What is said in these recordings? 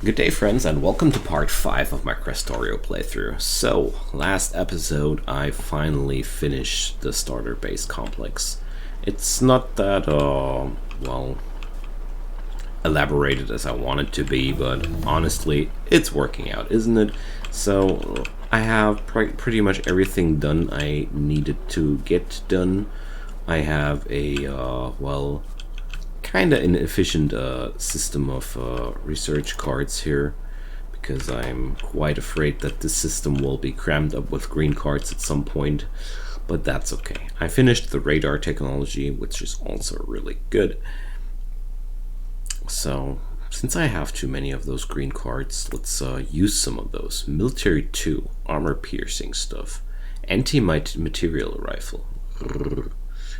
Good day, friends, and welcome to part 5 of my Krastorio playthrough. So, last episode I finally finished the starter base complex. It's not that, well, elaborated as I want it to be, but honestly, it's working out, isn't it? So, I have pretty much everything done I needed to get done. I have a, well, kinda inefficient system of research cards here, because I'm quite afraid that this system will be crammed up with green cards at some point, but that's okay. I finished the radar technology, which is also really good. So, since I have too many of those green cards, let's use some of those. Military 2, armor piercing stuff. Anti-material rifle.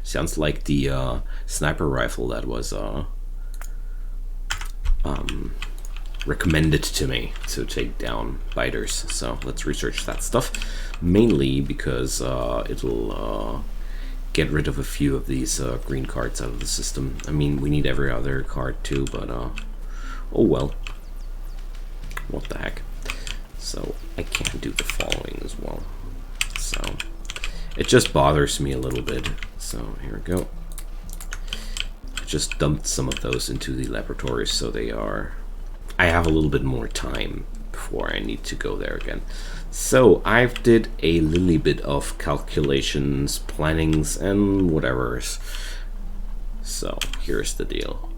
Sounds like the sniper rifle that was recommended to me to take down biters. So let's research that stuff, mainly because it'll get rid of a few of these green cards out of the system. I mean, we need every other card too, but oh well. What the heck. So I can do the following as well. So it just bothers me a little bit. So here we go. I just dumped some of those into the laboratories, so I have a little bit more time before I need to go there again. So I've did a little bit of calculations, plannings, and whatever's. So here's the deal.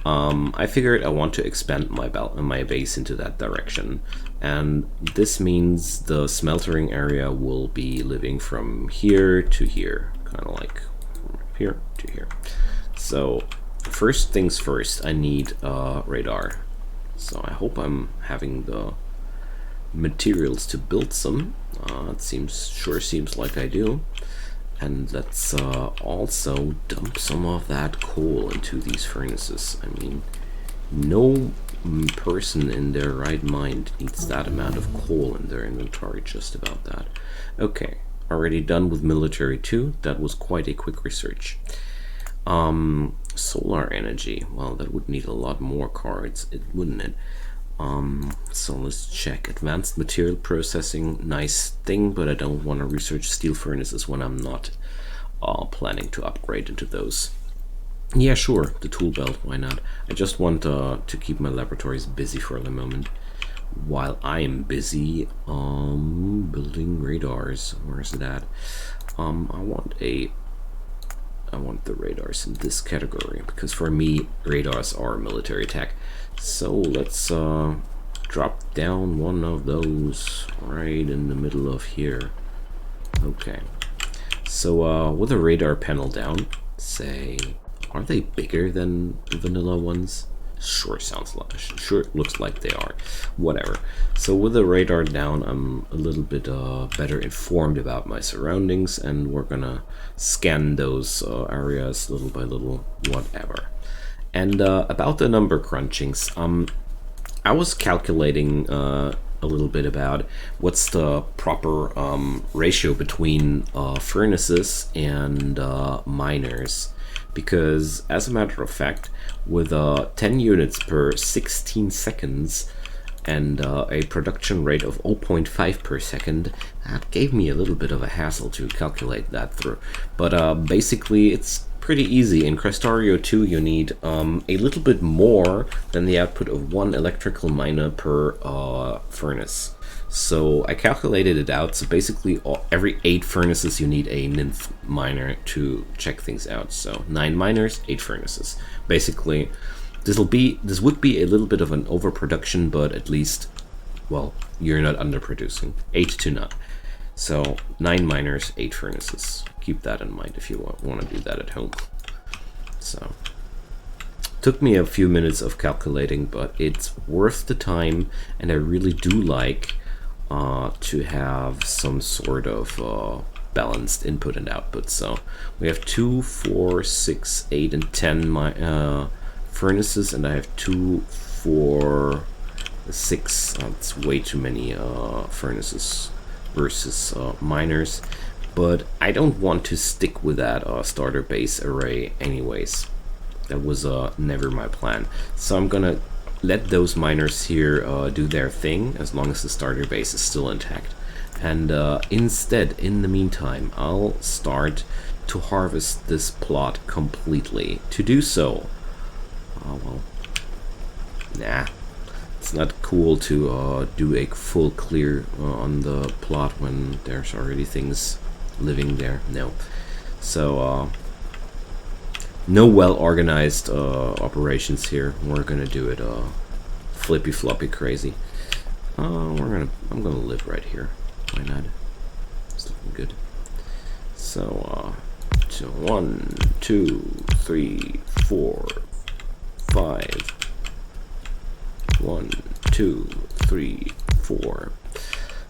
I figured I want to expand my base into that direction, and this means the smeltering area will be living from here to here, kind of like from here to here. So first things first, I need radar. So I hope I'm having the materials to build some. It sure seems like I do. And let's also dump some of that coal into these furnaces. I mean, no person in their right mind needs that amount of coal in their inventory, just about that. Okay, already done with military 2. That was quite a quick research. Solar energy. Well, that would need a lot more cards, wouldn't it? So let's check. Advanced material processing, nice thing, but I don't want to research steel furnaces when I'm not planning to upgrade into those. Yeah, sure, the tool belt, why not? I just want to keep my laboratories busy for the moment, while I am busy building radars. Where's that? I want the radars in this category, because for me, radars are military tech. So let's drop down one of those right in the middle of here. Okay. So with the radar panel down, say, are they bigger than the vanilla ones? Sure looks like they are. Whatever. So with the radar down, I'm a little bit better informed about my surroundings, and we're gonna scan those areas little by little, whatever. And about the number crunchings, I was calculating a little bit about what's the proper ratio between furnaces and miners. Because, as a matter of fact, with 10 units per 16 seconds and a production rate of 0.5 per second, that gave me a little bit of a hassle to calculate that through. But basically, it's pretty easy. In Krastorio 2, you need a little bit more than the output of one electrical miner per furnace. So I calculated it out. So basically, every 8 furnaces, you need a ninth miner to check things out. So 9 miners, 8 furnaces. Basically, this would be a little bit of an overproduction, but at least, well, you're not underproducing. 8 to 9. So 9 miners, 8 furnaces. Keep that in mind if you want to do that at home. So took me a few minutes of calculating, but it's worth the time, and I really do like to have some sort of balanced input and output. So we have 2, 4, 6, 8, and 10 furnaces, and I have 2, 4, 6. That's way too many furnaces versus miners. But I don't want to stick with that starter base array anyways. That was never my plan. So I'm gonna let those miners here do their thing as long as the starter base is still intact. And instead, in the meantime, I'll start to harvest this plot completely. To do so, well, nah, it's not cool to do a full clear on the plot when there's already things living there. No. So, no well-organized operations here. We're gonna do it flippy floppy crazy. I'm gonna live right here. Why not? It's looking good. So 1, 2, 3, 4, 5. 1, 2, 3, 4.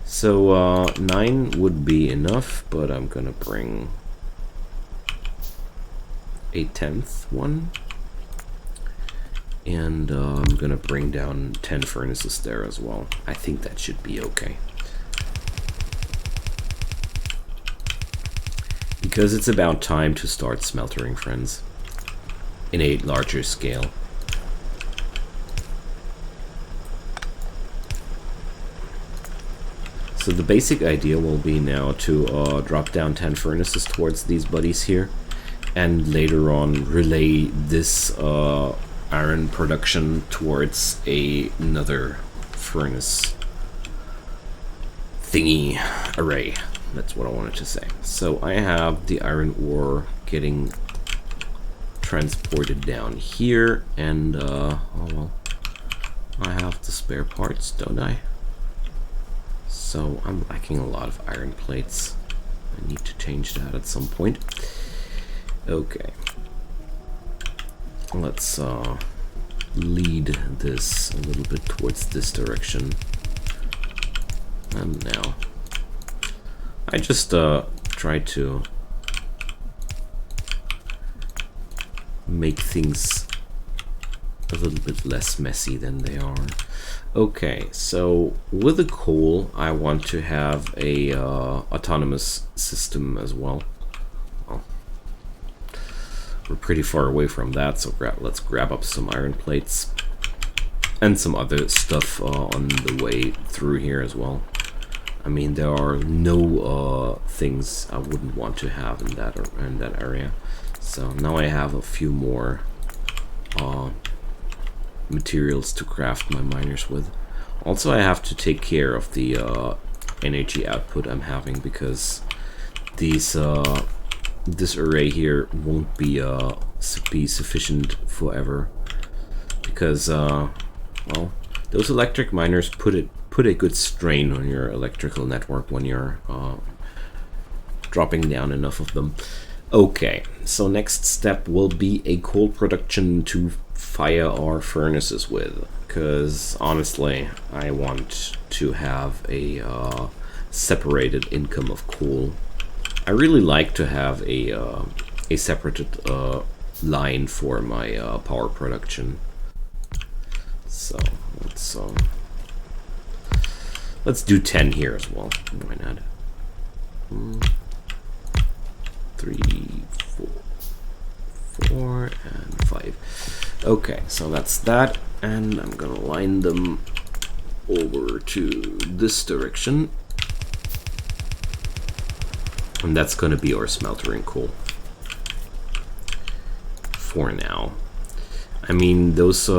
So 9 would be enough, but I'm gonna bring a 10th one, and I'm gonna bring down 10 furnaces there as well. I think that should be okay, because it's about time to start smeltering, friends, in a larger scale. So the basic idea will be now to drop down 10 furnaces towards these buddies here, and later on relay this iron production towards another furnace thingy array. That's what I wanted to say. So I have the iron ore getting transported down here, and oh well, I have the spare parts, don't I? So I'm lacking a lot of iron plates. I need to change that at some point. Okay, let's lead this a little bit towards this direction. And now I just try to make things a little bit less messy than they are. Okay, so with the coal, I want to have a autonomous system as well. We're pretty far away from that, so let's grab up some iron plates and some other stuff on the way through here as well. I mean, there are no things I wouldn't want to have in that area. So now I have a few more materials to craft my miners with. Also, I have to take care of the energy output I'm having, because these this array here won't be sufficient forever, because well, those electric miners put a good strain on your electrical network when you're dropping down enough of them. Okay, so next step will be a coal production to fire our furnaces with, because honestly I want to have a separated income of coal. I really like to have a separated line for my power production. So let's do 10 here as well. Why not? 3, 4, and 5. Okay, so that's that, and I'm gonna line them over to this direction. And that's going to be our smeltering coal for now. I mean, those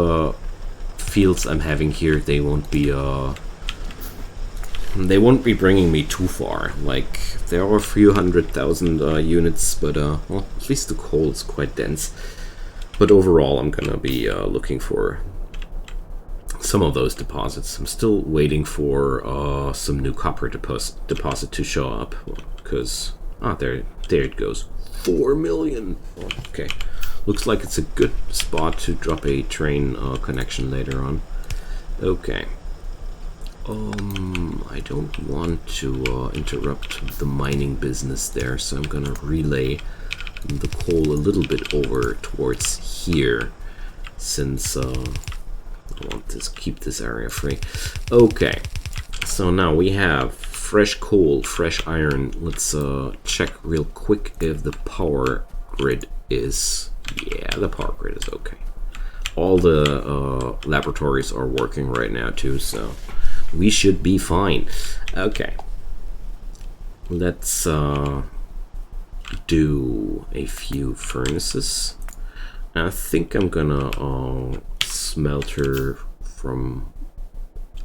fields I'm having here, they won't be bringing me too far. Like, there are a few 100,000 units, but well, at least the coal is quite dense. But overall, I'm gonna be looking for some of those deposits. I'm still waiting for some new copper deposit to show up, because there it goes. 4 million. Oh, okay, looks like it's a good spot to drop a train connection later on. Okay. I don't want to interrupt the mining business there, so I'm gonna relay the coal a little bit over towards here, since I want to keep this area free. Okay, so now we have fresh coal, fresh iron. Let's check real quick if the power grid is... Yeah, the power grid is okay. all the laboratories are working right now too, so we should be fine. Okay, let's do a few furnaces. I think I'm gonna smelter from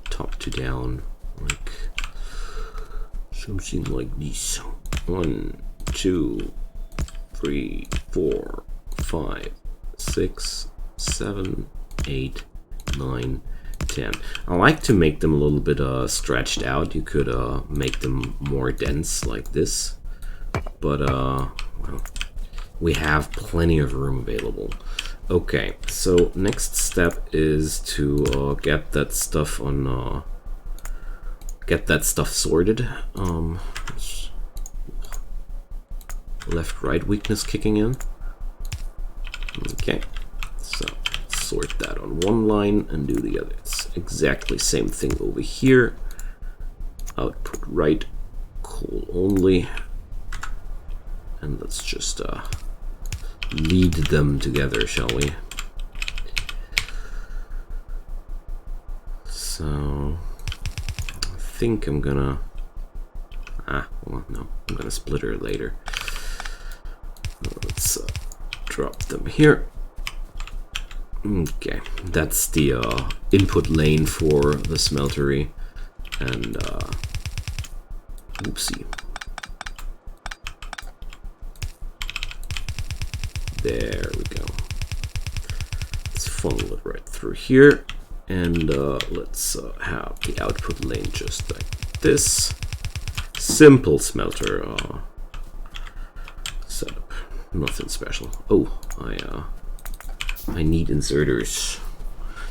top to down, like something like this. 1, 2, 3, 4, 5, 6, 7, 8, 9, 10. I like to make them a little bit stretched out. You could make them more dense like this, but well, we have plenty of room available. Okay, so next step is to get that stuff on sorted. Left-right weakness kicking in. Okay, so sort that on one line and do the other. It's exactly same thing over here. Output right, coal only, and let's just lead them together, shall we? So I think I'm gonna well, no, I'm gonna split her later. Let's drop them here. Okay, that's the input lane for the smeltery, and oopsie. There we go. Let's funnel it right through here, and let's have the output lane just like this. Simple smelter setup, nothing special. Oh, I need inserters.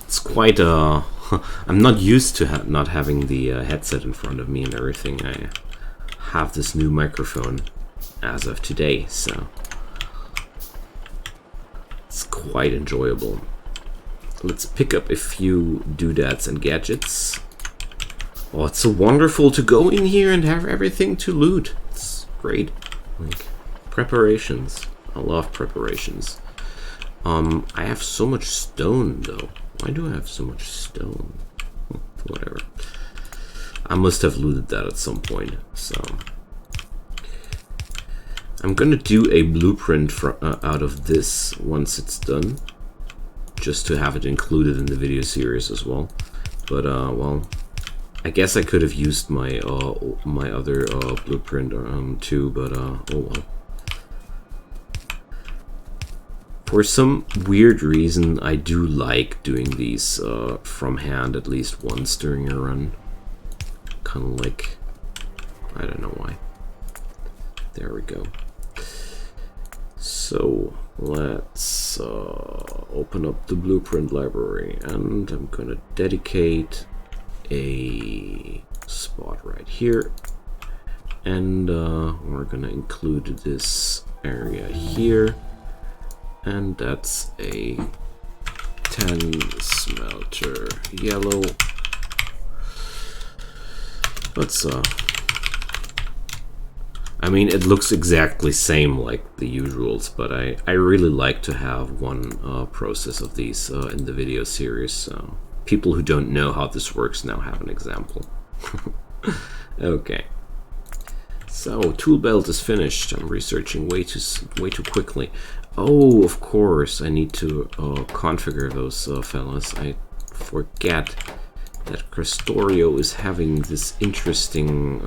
It's quite I'm not used to not having the headset in front of me and everything. I have this new microphone as of today, so it's quite enjoyable. Let's pick up a few doodads and gadgets. Oh, it's so wonderful to go in here and have everything to loot. It's great. Like, preparations. I love preparations. I have so much stone, though. Why do I have so much stone? Whatever. I must have looted that at some point, so I'm gonna do a blueprint out of this once it's done, just to have it included in the video series as well. But well, I guess I could have used my my other blueprint too, but oh well. For some weird reason, I do like doing these from hand at least once during a run. Kind of like, I don't know why. There we go. So let's open up the blueprint library, and I'm gonna dedicate a spot right here, and we're gonna include this area here, and that's a 10 smelter yellow. Let's I mean, it looks exactly same like the usuals, but I really like to have one process of these in the video series, so people who don't know how this works now have an example. Okay, so tool belt is finished. I'm researching way too quickly. Oh, of course, I need to configure those fellas. I forget that Krastorio is having this interesting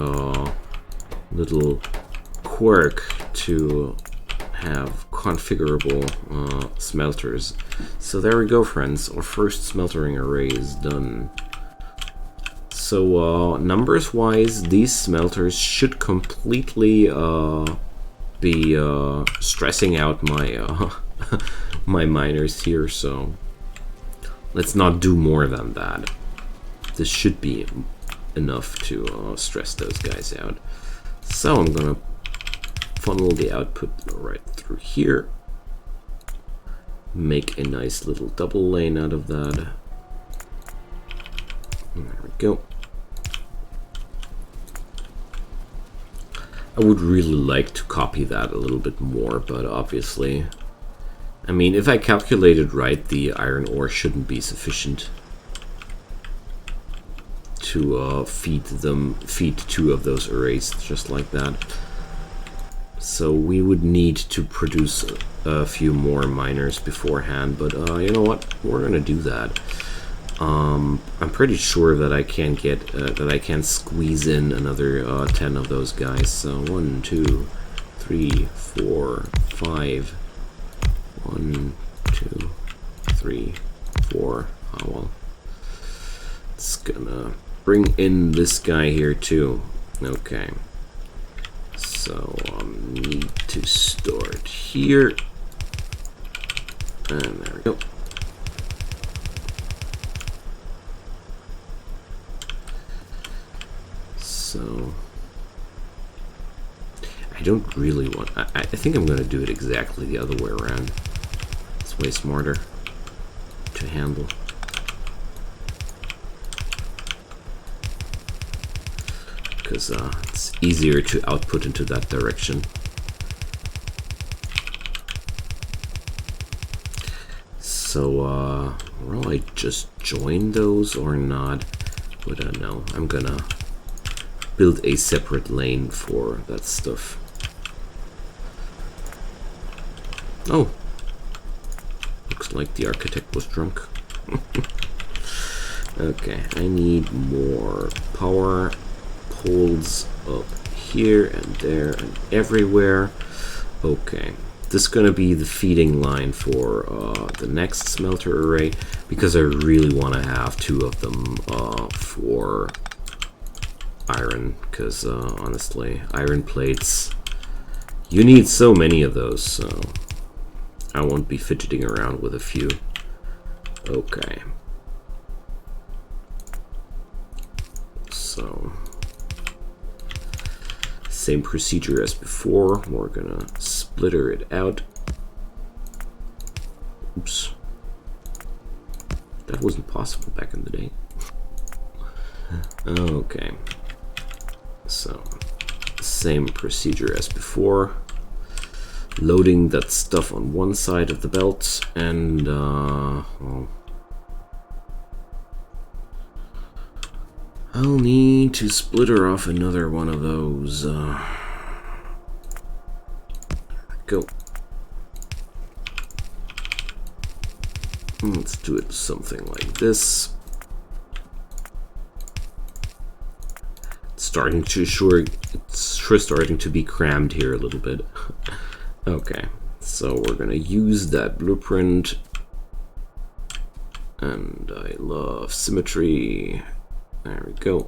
little quirk to have configurable smelters. So there we go, friends. Our first smeltering array is done. So numbers wise, these smelters should completely be stressing out my my miners here, so let's not do more than that. This should be enough to stress those guys out. So I'm gonna funnel the output right through here, make a nice little double lane out of that. There we go. I would really like to copy that a little bit more, but obviously I mean, if I calculated right, the iron ore shouldn't be sufficient to feed two of those arrays just like that. So we would need to produce a few more miners beforehand, but you know what? We're gonna do that. I'm pretty sure that I can get that I can squeeze in another 10 of those guys. So 1, 2, 3, 4, 5. 1, 2, 3, 4. Oh well. It's gonna bring in this guy here too. Okay. So need to start here. And there we go. So I don't really want. I think I'm going to do it exactly the other way around. It's way smarter to handle. Because it's easier to output into that direction. So will I just join those or not? I don't know. I'm gonna build a separate lane for that stuff. Oh, looks like the architect was drunk. Okay, I need more power poles up here and there and everywhere. Okay, this is gonna be the feeding line for the next smelter array, because I really want to have 2 of them for iron, because honestly, iron plates, you need so many of those, so I won't be fidgeting around with a few. Okay, so same procedure as before. We're gonna splitter it out. Oops, that wasn't possible back in the day. Okay, so same procedure as before, loading that stuff on one side of the belt, and well, I'll need to splitter off another one of those. Go. Let's do it something like this. It's sure starting to be crammed here a little bit. Okay, so we're gonna use that blueprint, and I love symmetry. There we go.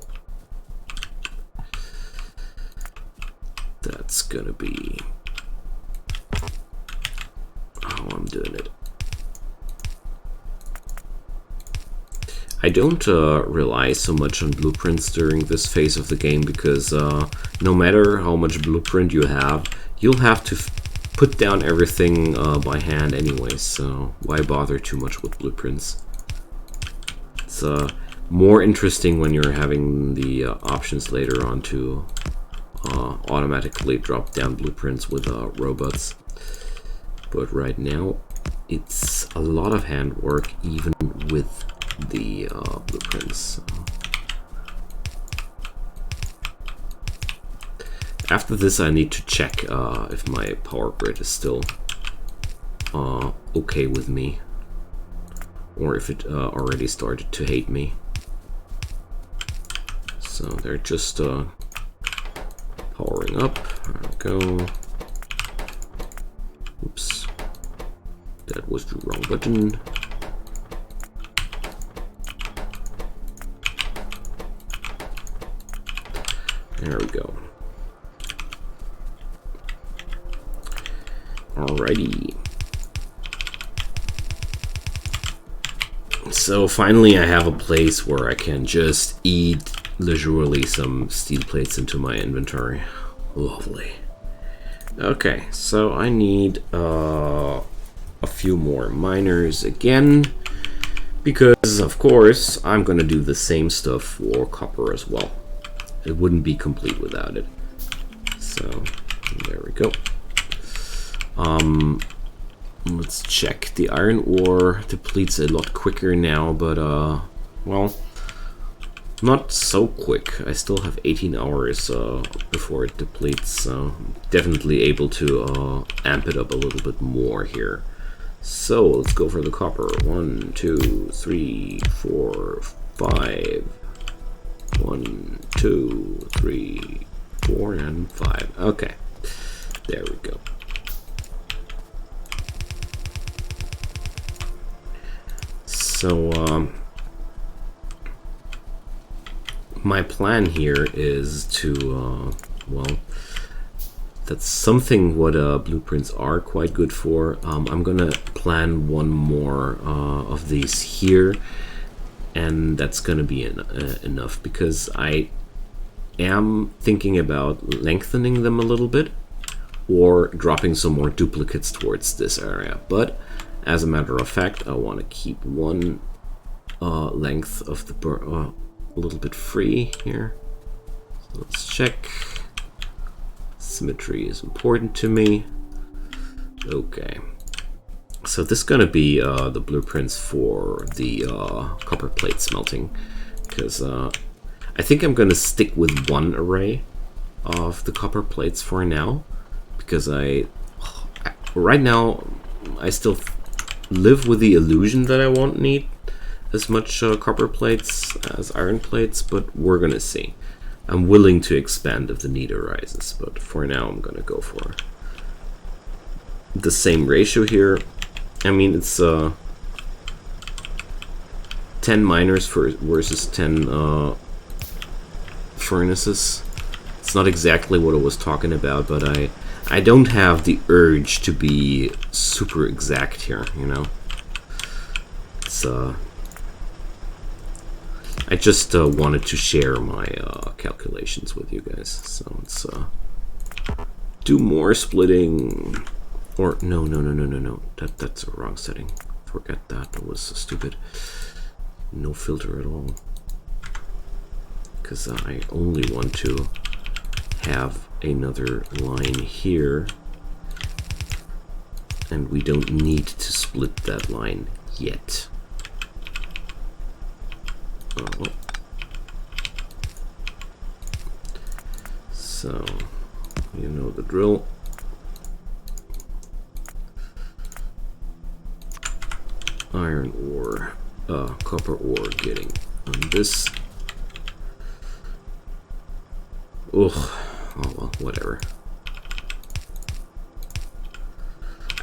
That's gonna be how I'm doing it. I don't rely so much on blueprints during this phase of the game, because no matter how much blueprint you have, you'll have to put down everything by hand anyway, so why bother too much with blueprints? It's more interesting when you're having the options later on to automatically drop down blueprints with robots. But right now, it's a lot of handwork, even with the blueprints. After this, I need to check if my power grid is still okay with me, or if it already started to hate me. So they're just powering up. There we go. Oops, that was the wrong button. There we go. Alrighty. So finally I have a place where I can just eat leisurely some steel plates into my inventory. Lovely. Okay, so I need a few more miners again, because of course I'm gonna do the same stuff for copper as well. It wouldn't be complete without it. So there we go. Let's check. The iron ore depletes a lot quicker now, but well, not so quick. I still have 18 hours before it depletes, so definitely able to amp it up a little bit more here. So let's go for the copper. 1, 2, 3, 4, 5. 1, 2, 3, 4, and 5. Okay, there we go. So my plan here is to well, that's something what blueprints are quite good for. I'm gonna plan one more of these here, and that's gonna be enough, because I am thinking about lengthening them a little bit or dropping some more duplicates towards this area. But as a matter of fact, I want to keep one length of the a little bit free here. So let's check. Symmetry is important to me. Okay. So this is going to be the blueprints for the copper plate smelting, because I think I'm going to stick with one array of the copper plates for now, because right now I still live with the illusion that I won't need as much copper plates as iron plates, but we're gonna see. I'm willing to expand if the need arises, but for now I'm gonna go for the same ratio here. I mean, it's 10 miners versus 10 furnaces. It's not exactly what I was talking about, but I don't have the urge to be super exact here, you know. It's I just wanted to share my calculations with you guys. So let's do more splitting. Or no. That's a wrong setting. Forget that. That was stupid. No filter at all. Because I only want to have another line here, and we don't need to split that line yet. So you know the drill. Iron ore, copper ore getting on this. Ugh. Oh well, whatever.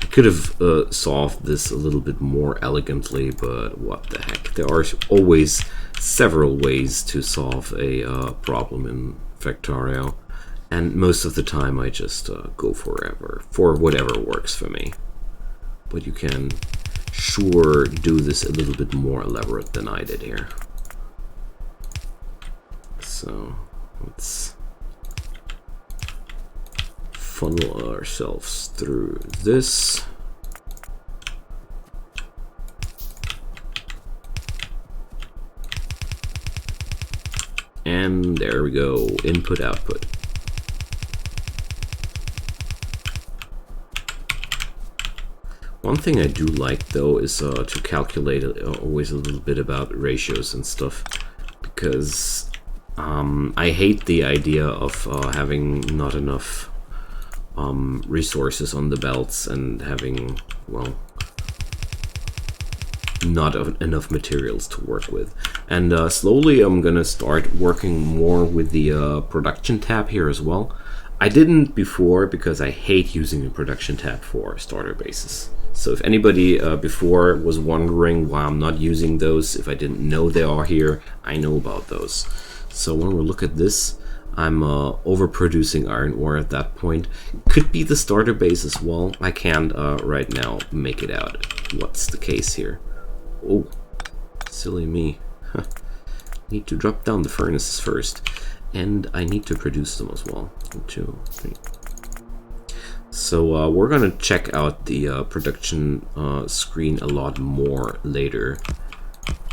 I could have solved this a little bit more elegantly, but what the heck. There are always several ways to solve a problem in Factorio, and most of the time I just go for whatever works for me. But you can sure do this a little bit more elaborate than I did here. So let's funnel ourselves through this. And there we go, input output. One thing I do like though is to calculate always a little bit about ratios and stuff, because I hate the idea of having not enough resources on the belts and having, well, not enough materials to work with. And slowly I'm gonna start working more with the production tab here as well. I didn't before because I hate using the production tab for starter bases. So if anybody before was wondering why I'm not using those, if I didn't know they are here, I know about those. So when we look at this, I'm overproducing iron ore at that point. Could be the starter base as well. I can't right now make it out what's the case here. Oh, silly me. Need to drop down the furnaces first, and I need to produce them as well. 1, 2, 3. So we're gonna check out the production screen a lot more later,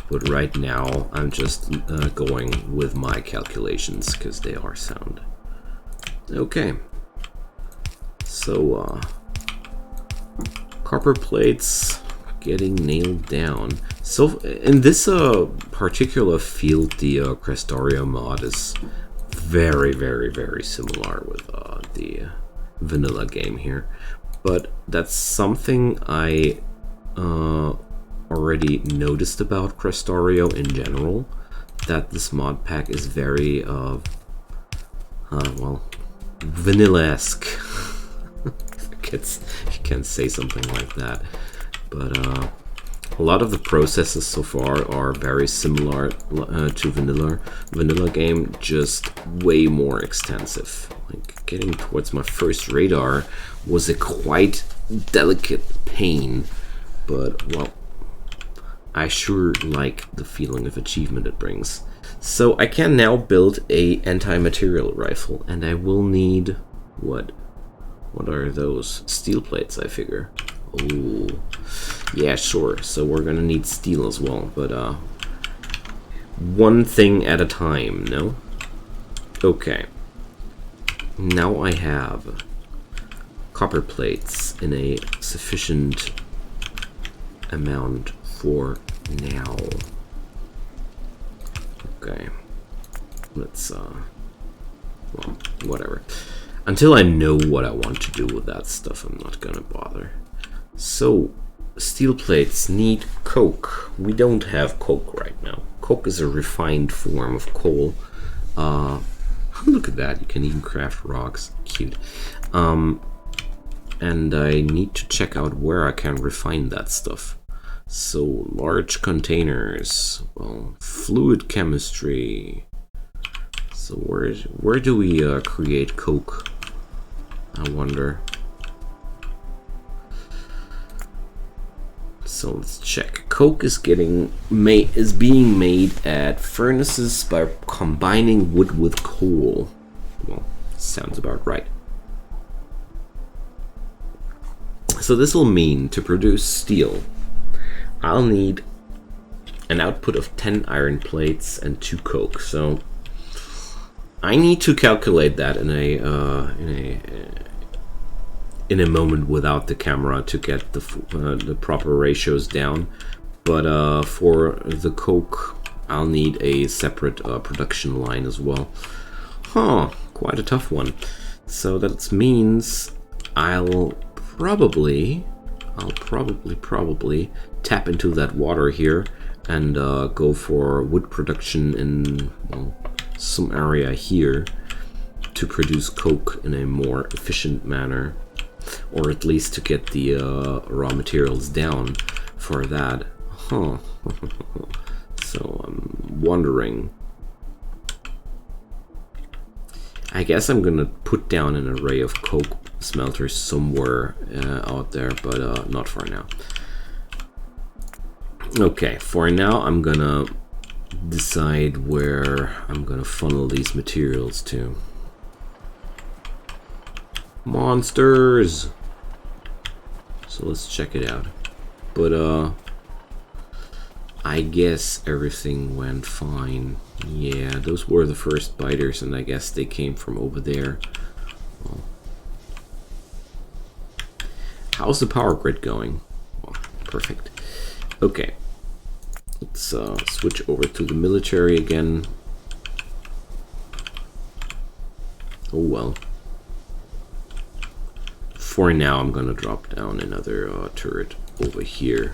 but right now I'm just going with my calculations because they are sound. Okay, so Copper plates getting nailed down. So in this particular field, the Krastorio mod is very, very, very similar with the vanilla game here. But that's something I already noticed about Krastorio in general, that this mod pack is very, well, vanilla-esque. If you can say something like that. But a lot of the processes so far are very similar to vanilla game, just way more extensive. Like getting towards my first radar was a quite delicate pain, but well, I sure like the feeling of achievement it brings. So I can now build a anti-material rifle, and I will need what? What are those? Steel plates, I figure. Oh, yeah, sure. So we're gonna need steel as well, but one thing at a time, no? Okay. Now I have copper plates in a sufficient amount for now. Okay. Let's, well, whatever. Until I know what I want to do with that stuff, I'm not gonna bother. So, steel plates need coke. We don't have coke right now. Coke is a refined form of coal. Look at that, you can even craft rocks. Cute. And I need to check out where I can refine that stuff. So, large containers. Well, fluid chemistry. So where do we create coke? I wonder. So let's check. Coke is being made at furnaces by combining wood with coal. Well, sounds about right. So this will mean to produce steel, I'll need an output of 10 iron plates and 2 coke. So I need to calculate that in a moment without the camera to get the proper ratios down. But for the coke, I'll need a separate production line as well. Huh, quite a tough one. So that means I'll probably tap into that water here and go for wood production in, well, some area here to produce coke in a more efficient manner, or at least to get the raw materials down for that. Huh. So I'm wondering, I guess I'm gonna put down an array of coke smelters somewhere out there, but not for now. Okay, for now I'm gonna decide where I'm gonna funnel these materials to. Monsters! So let's check it out. But I guess everything went fine. Yeah, those were the first biters, and I guess they came from over there. Well, how's the power grid going? Well, perfect. Okay. Let's switch over to the military again. Oh well. For now, I'm gonna drop down another turret over here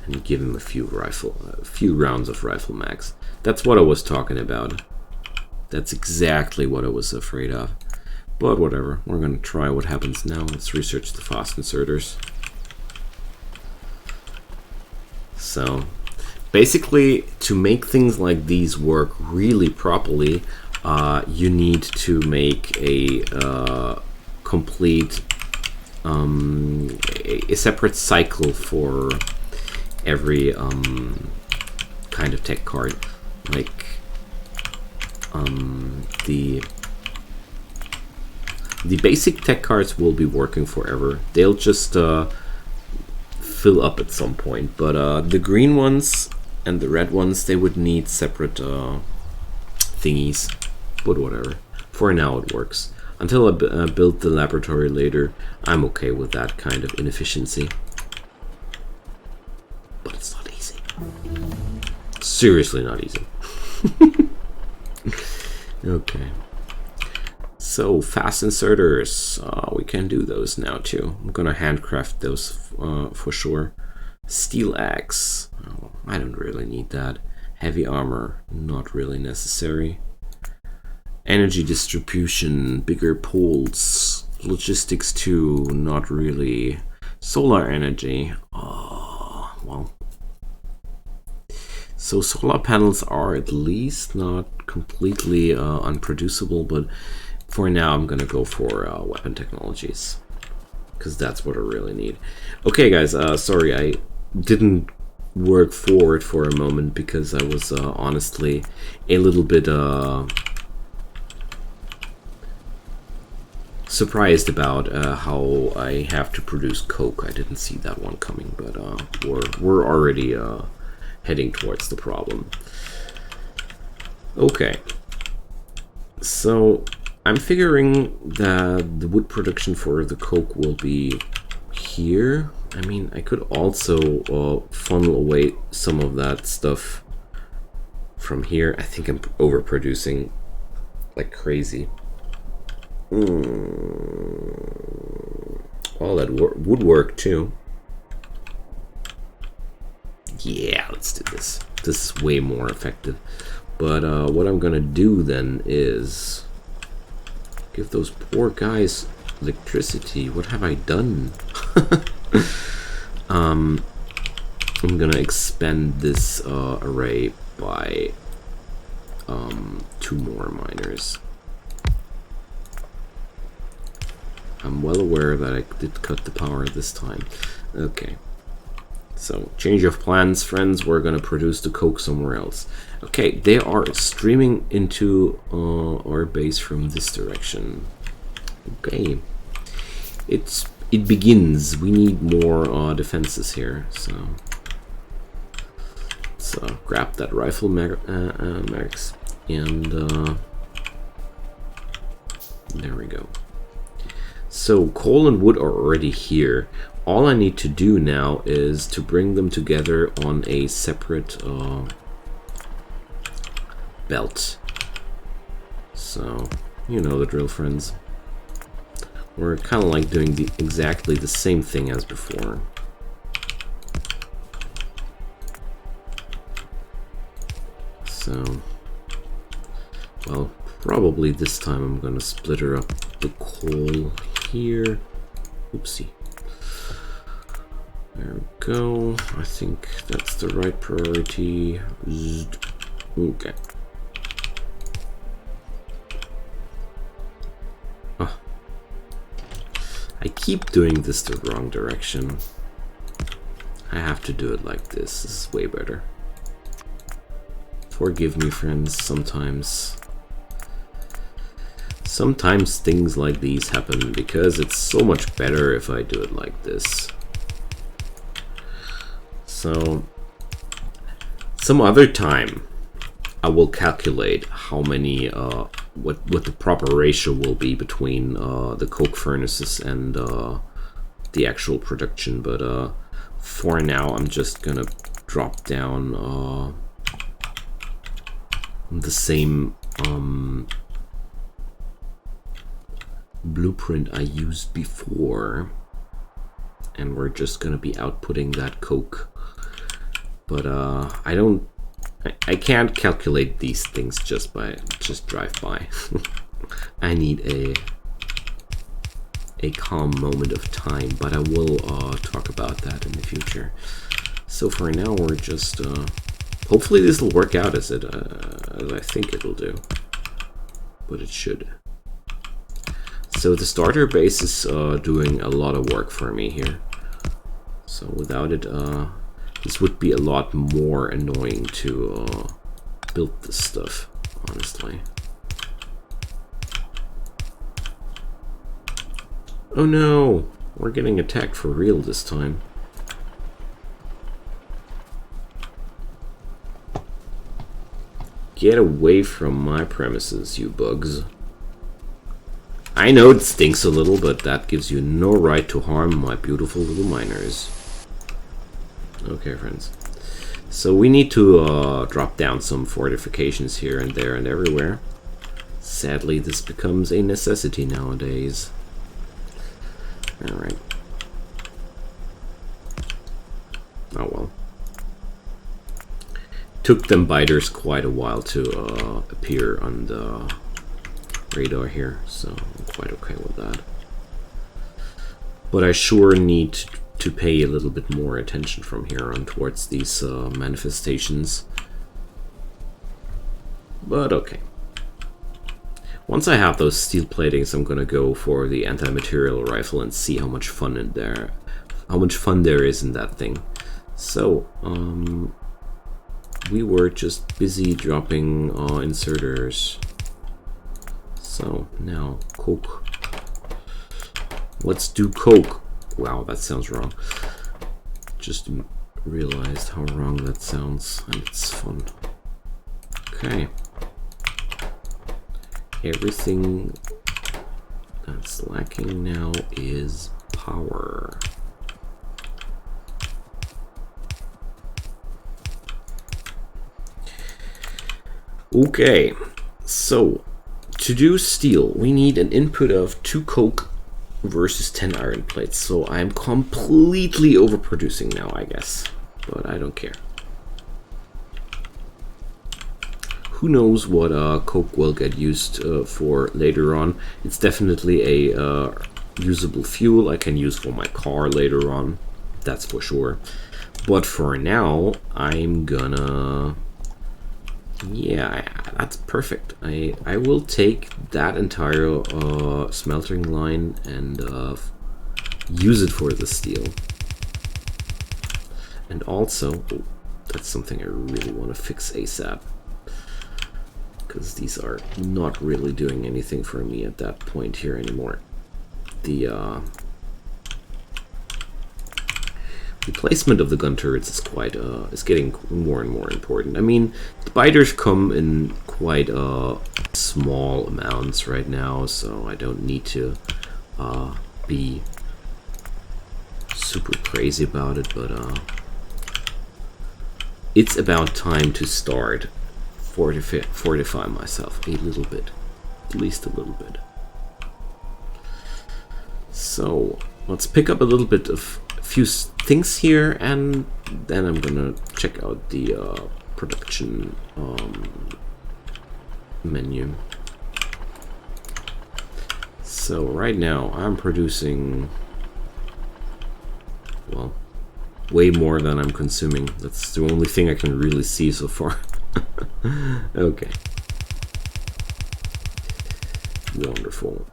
and give him a few rounds of rifle mags. That's what I was talking about. That's exactly what I was afraid of. But whatever, we're gonna try what happens now. Let's research the fast inserters. So, basically, to make things like these work really properly, you need to make a complete, a separate cycle for every kind of tech card. Like the basic tech cards will be working forever. They'll just fill up at some point, but the green ones and the red ones, they would need separate thingies, but whatever. For now it works. Until I build the laboratory later, I'm okay with that kind of inefficiency. But it's not easy. Seriously not easy. Okay. So, fast inserters. We can do those now too. I'm gonna handcraft those for sure. Steel axe. Oh, I don't really need that. Heavy armor. Not really necessary. Energy distribution, bigger poles, logistics too, not really. Solar energy, oh, well. So solar panels are at least not completely unproducible, but for now I'm gonna go for weapon technologies, because that's what I really need. Okay guys, sorry I didn't work forward for a moment because I was honestly a little bit surprised about how I have to produce coke. I didn't see that one coming, but we're already heading towards the problem. Okay, so I'm figuring that the wood production for the coke will be here. I mean, I could also funnel away some of that stuff from here. I think I'm overproducing like crazy. Well, that would work too. Yeah, let's do this. This is way more effective. But what I'm gonna do then is give those poor guys electricity. What have I done? I'm gonna expand this array by 2 more miners. I'm well aware that I did cut the power this time. Okay. So, change of plans, friends. We're gonna produce the coke somewhere else. Okay, they are streaming into our base from this direction. Okay. It begins. We need more defenses here, so... let's grab that rifle max, and there we go. So coal and wood are already here. All I need to do now is to bring them together on a separate belt. So, you know the drill, friends. We're kind of like doing exactly the same thing as before. So, well, probably this time I'm gonna splitter up the coal here. Oopsie. There we go. I think that's the right priority. Okay. Oh. I keep doing this the wrong direction. I have to do it like this. This is way better. Forgive me, friends, sometimes things like these happen because it's so much better if I do it like this. So, some other time I will calculate how many, what the proper ratio will be between the coke furnaces and the actual production, but for now I'm just gonna drop down the same blueprint I used before, and we're just gonna be outputting that coke. But I can't calculate these things just drive by. I need a calm moment of time, but I will talk about that in the future. So for now, we're just hopefully this will work out as I think it'll do, but it should. So the starter base is doing a lot of work for me here. So without it, this would be a lot more annoying to build this stuff, honestly. Oh no! We're getting attacked for real this time. Get away from my premises, you bugs. I know it stinks a little, but that gives you no right to harm my beautiful little miners. Okay, friends. So we need to drop down some fortifications here and there and everywhere. Sadly, this becomes a necessity nowadays. Alright. Oh well. Took them biters quite a while to appear on the radar here, so I'm quite okay with that. But I sure need to pay a little bit more attention from here on towards these manifestations. But okay. Once I have those steel platings, I'm gonna go for the anti-material rifle and see how much fun there is in that thing. So, we were just busy dropping inserters. So now coke. Let's do coke. Wow, that sounds wrong. Just realized how wrong that sounds, and it's fun. Okay. Everything that's lacking now is power. Okay, so to do steel, we need an input of 2 coke versus 10 iron plates. So I'm completely overproducing now, I guess, but I don't care. Who knows what coke will get used for later on. It's definitely a usable fuel I can use for my car later on, that's for sure. But for now, I'm gonna... Yeah, that's perfect. I will take that entire smeltering line and use it for the steel. And also, oh, that's something I really want to fix ASAP. Because these are not really doing anything for me at that point here anymore. The replacement of the gun turrets is quite is getting more and more important. I mean, the biters come in quite small amounts right now, so I don't need to be super crazy about it, but it's about time to start fortify myself a little bit, at least a little bit. So let's pick up a little bit of few things here, and then I'm gonna check out the production menu. So right now I'm producing, well, way more than I'm consuming. That's the only thing I can really see so far. Okay. Wonderful.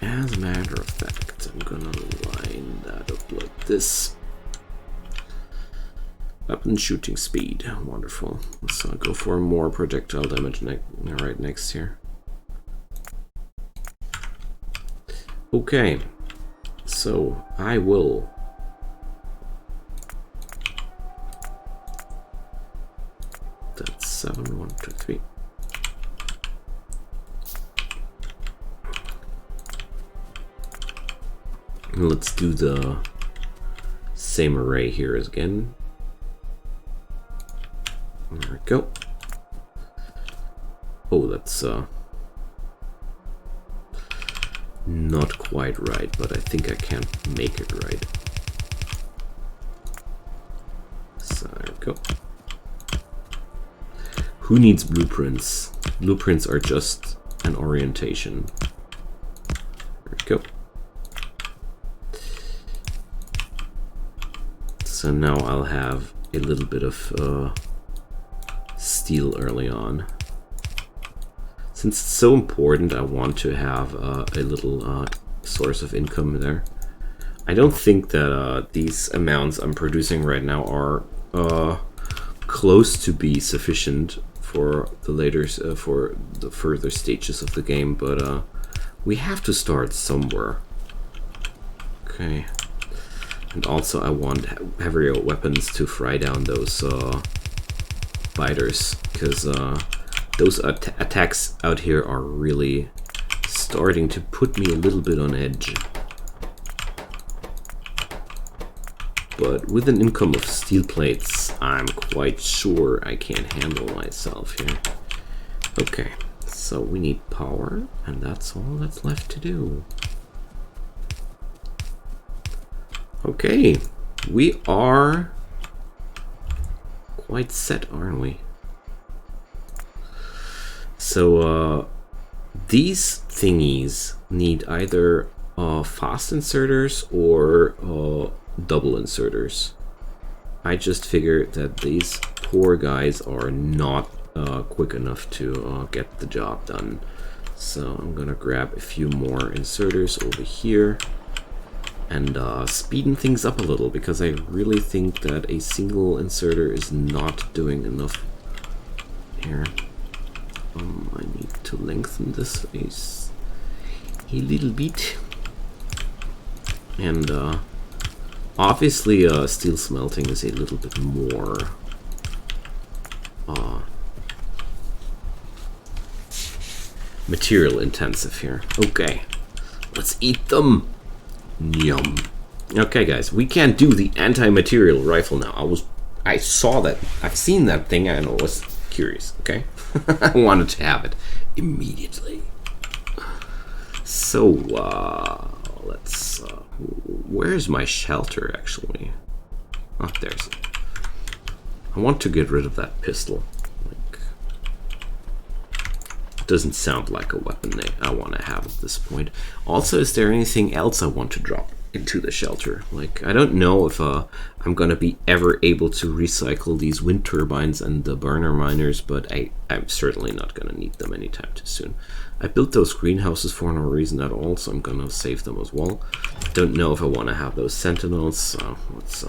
As a matter of fact, I'm gonna line that up like this. Weapon shooting speed. Wonderful. Let's go for more projectile damage right next here. Okay. So, I will... That's 7, 1, 2, 3. Let's do the same array here again. There we go. Oh, that's not quite right, but I think I can make it right. So there we go. Who needs blueprints? Blueprints are just an orientation. There we go. So now I'll have a little bit of steel early on. Since it's so important, I want to have a little source of income there. I don't think that these amounts I'm producing right now are close to be sufficient for the later, for the further stages of the game, but we have to start somewhere. Okay. And also I want heavier weapons to fry down those biters, because Those attacks out here are really starting to put me a little bit on edge. But with an income of steel plates, I'm quite sure I can handle myself here. Okay, so we need power, and that's all that's left to do. Okay, we are quite set, aren't we? So these thingies need either fast inserters or double inserters. I just figured that these poor guys are not quick enough to get the job done. So I'm gonna grab a few more inserters over here and speeding things up a little, because I really think that a single inserter is not doing enough here. I need to lengthen this face a little bit. And obviously steel smelting is a little bit more material intensive here. Okay, let's eat them. Yum. Okay guys, we can't do the anti-material rifle now. I saw that. I've seen that thing and I was curious, okay? I wanted to have it immediately. So let's where's my shelter actually? Oh, there's it. I want to get rid of that pistol. Like, it doesn't sound like a weapon I want to have at this point. Also, is there anything else I want to drop into the shelter? Like, I don't know if I'm gonna be ever able to recycle these wind turbines and the burner miners, but I'm certainly not gonna need them anytime too soon. I built those greenhouses for no reason at all, so I'm gonna save them as well. Don't know if I want to have those sentinels, so let's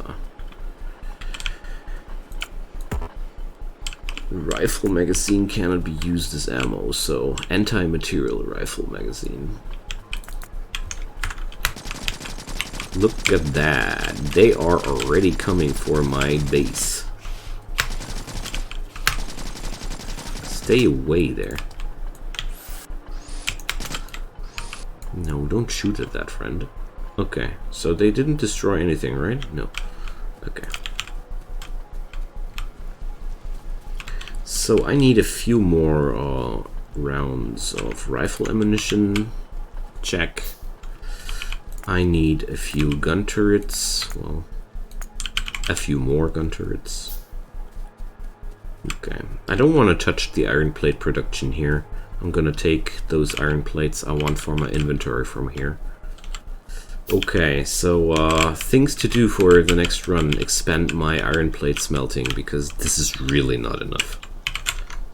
rifle magazine cannot be used as ammo, so anti-material rifle magazine. Look at that. They are already coming for my base. Stay away there. No, don't shoot at that, friend. Okay, so they didn't destroy anything, right? No. Okay. So I need a few more rounds of rifle ammunition. Check. I need a few gun turrets. Well, a few more gun turrets. Okay. I don't want to touch the iron plate production here. I'm gonna take those iron plates I want for my inventory from here. Okay, so things to do for the next run. Expand my iron plate smelting, because this is really not enough.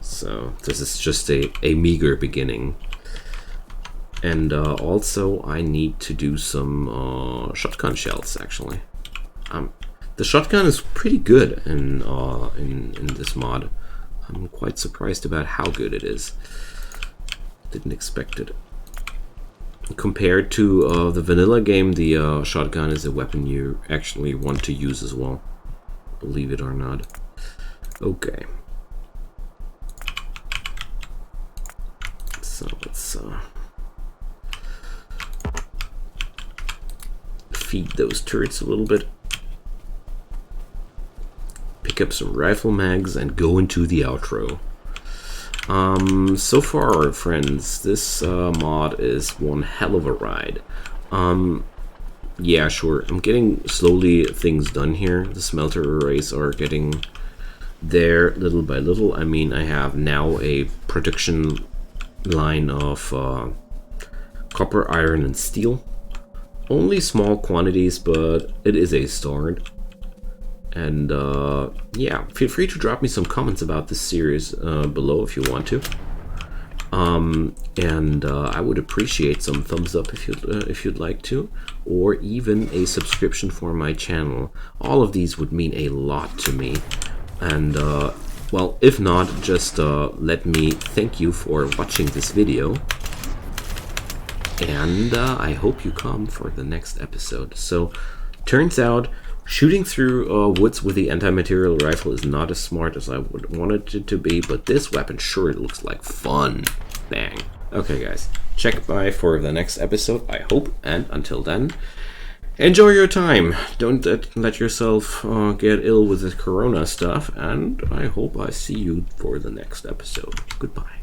So this is just a meager beginning. And also I need to do some shotgun shells, actually. The shotgun is pretty good in this mod. I'm quite surprised about how good it is. Didn't expect it. Compared to the vanilla game, the shotgun is a weapon you actually want to use as well, believe it or not. Okay. So let's feed those turrets a little bit. Pick up some rifle mags and go into the outro. So far, friends, this mod is one hell of a ride. Yeah, sure, I'm getting slowly things done here. The smelter arrays are getting there little by little. I mean, I have now a production line of copper, iron, and steel. Only small quantities, but it is a start. And yeah, feel free to drop me some comments about this series below if you want to. And I would appreciate some thumbs up if you'd like to, or even a subscription for my channel. All of these would mean a lot to me. And well, if not, just let me thank you for watching this video. And I hope you come for the next episode. So, turns out Shooting through woods with the anti-material rifle is not as smart as I would want it to be, but this weapon sure looks like fun. Bang. Okay, guys, check by for the next episode, I hope, and until then, enjoy your time. Don't let yourself get ill with the corona stuff, and I hope I see you for the next episode. Goodbye.